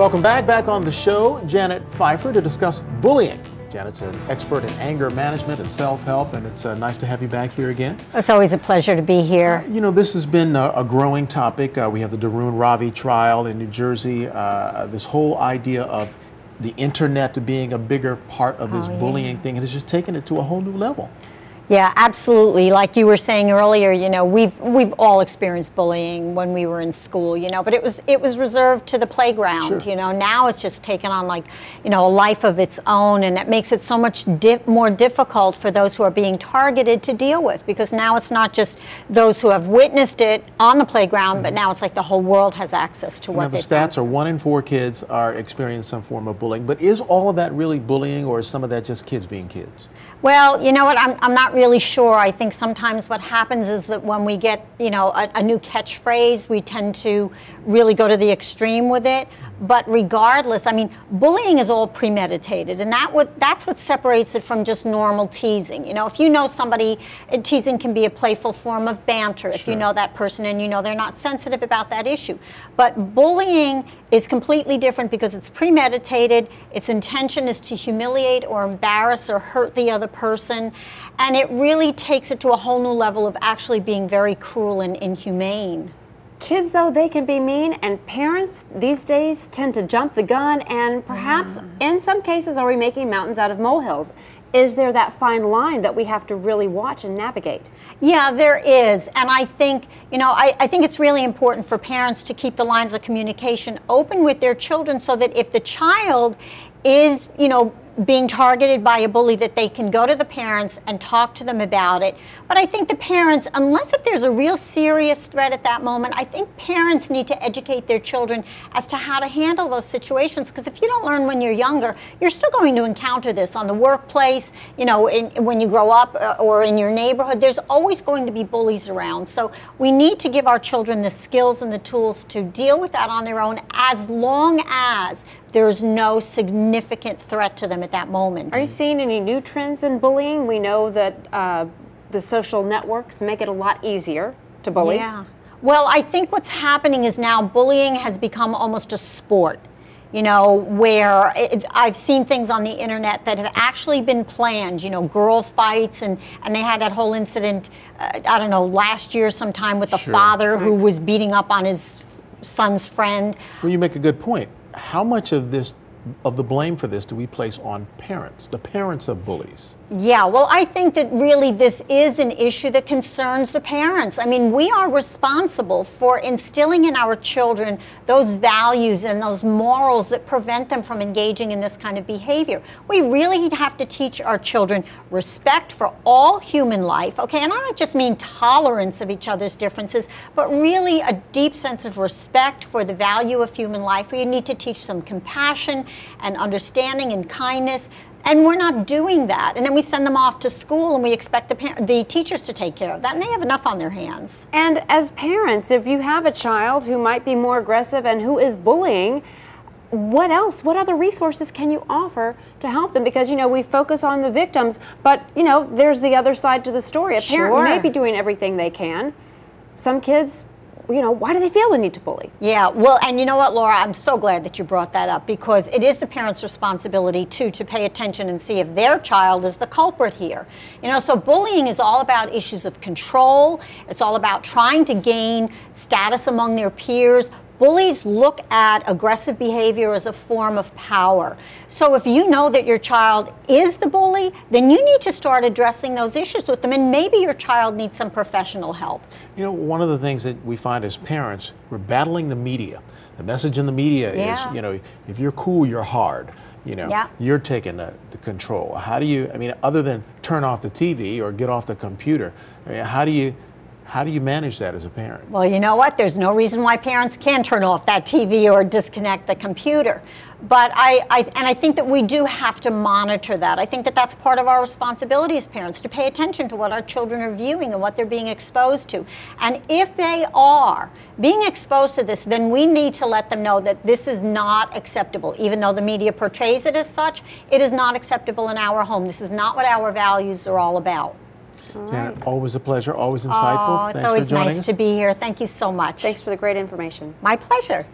Welcome back on the show, Janet Pfeiffer, to discuss bullying. Janet's an expert in anger management and self-help, and it's nice to have you back here again. It's always a pleasure to be here. You know, this has been a growing topic. We have the Darun Ravi trial in New Jersey, this whole idea of the internet being a bigger part of this bullying thing, and it's just taken it to a whole new level. Yeah, absolutely. Like you were saying earlier, you know, we've all experienced bullying when we were in school, you know, but it was reserved to the playground. Sure. You know. Now it's just taken on, like, you know, a life of its own, and it makes it so much more difficult for those who are being targeted to deal with, because now it's not just those who have witnessed it on the playground, but now it's like the whole world has access to what they've done. The stats are 1 in 4 kids are experiencing some form of bullying, but is all of that really bullying, or is some of that just kids being kids? Well, you know what, I'm not really sure. I think sometimes what happens is that when we get, you know, a new catchphrase, we tend to really go to the extreme with it. But regardless, I mean, bullying is all premeditated, and that's what separates it from just normal teasing. You know, if you know somebody, teasing can be a playful form of banter, if you know that person and you know they're not sensitive about that issue. But bullying is completely different because it's premeditated, its intention is to humiliate or embarrass or hurt the other person, and it really takes it to a whole new level of actually being very cruel and inhumane. Kids, though, they can be mean, and parents these days tend to jump the gun and perhaps, in some cases, are we making mountains out of molehills? Is there that fine line that we have to really watch and navigate? Yeah, there is. And I think, you know, I think it's really important for parents to keep the lines of communication open with their children, so that if the child is, you know, being targeted by a bully, that they can go to the parents and talk to them about it. But I think the parents, unless if there's a real serious threat at that moment, I think parents need to educate their children as to how to handle those situations, because if you don't learn when you're younger, you're still going to encounter this on the workplace, you know, when you grow up, or in your neighborhood. There's always going to be bullies around. So we need to give our children the skills and the tools to deal with that on their own, as long as there's no significant threat to them at that moment. Are you seeing any new trends in bullying? We know that the social networks make it a lot easier to bully. Yeah. Well, I think what's happening is now bullying has become almost a sport, you know, where I've seen things on the internet that have actually been planned, you know, girl fights, and they had that whole incident, I don't know, last year sometime with the father who was beating up on his son's friend. Well, you make a good point. How much of the blame for this do we place on parents, the parents of bullies? Yeah, well, I think that really this is an issue that concerns the parents. I mean, we are responsible for instilling in our children those values and those morals that prevent them from engaging in this kind of behavior. We really have to teach our children respect for all human life, okay? And I don't just mean tolerance of each other's differences, but really a deep sense of respect for the value of human life. We need to teach them compassion and understanding and kindness. And we're not doing that. And then we send them off to school and we expect the teachers to take care of that. And they have enough on their hands. And as parents, if you have a child who might be more aggressive and who is bullying, what else? What other resources can you offer to help them? Because, you know, we focus on the victims, but, you know, there's the other side to the story. A parent may be doing everything they can. Some kids, you know, why do they feel the need to bully? Yeah, well, and you know what, Laura, I'm so glad that you brought that up, because it is the parent's responsibility, too, to pay attention and see if their child is the culprit here. You know, so bullying is all about issues of control. It's all about trying to gain status among their peers. Bullies look at aggressive behavior as a form of power. So if you know that your child is the bully, then you need to start addressing those issues with them, and maybe your child needs some professional help. You know, one of the things that we find as parents, we're battling the media. The message in the media is, you know, if you're cool, you're hard. You know, you're taking the control. How do you, I mean, other than turn off the TV or get off the computer, I mean, how do you manage that as a parent? Well, you know what? There's no reason why parents can turn off that TV or disconnect the computer. But I think that we do have to monitor that. I think that that's part of our responsibility as parents, to pay attention to what our children are viewing and what they're being exposed to. And if they are being exposed to this, then we need to let them know that this is not acceptable. Even though the media portrays it as such, it is not acceptable in our home. This is not what our values are all about. Janet, always a pleasure, always insightful. Oh, it's always nice to be here. Thank you so much. Thanks for the great information. My pleasure.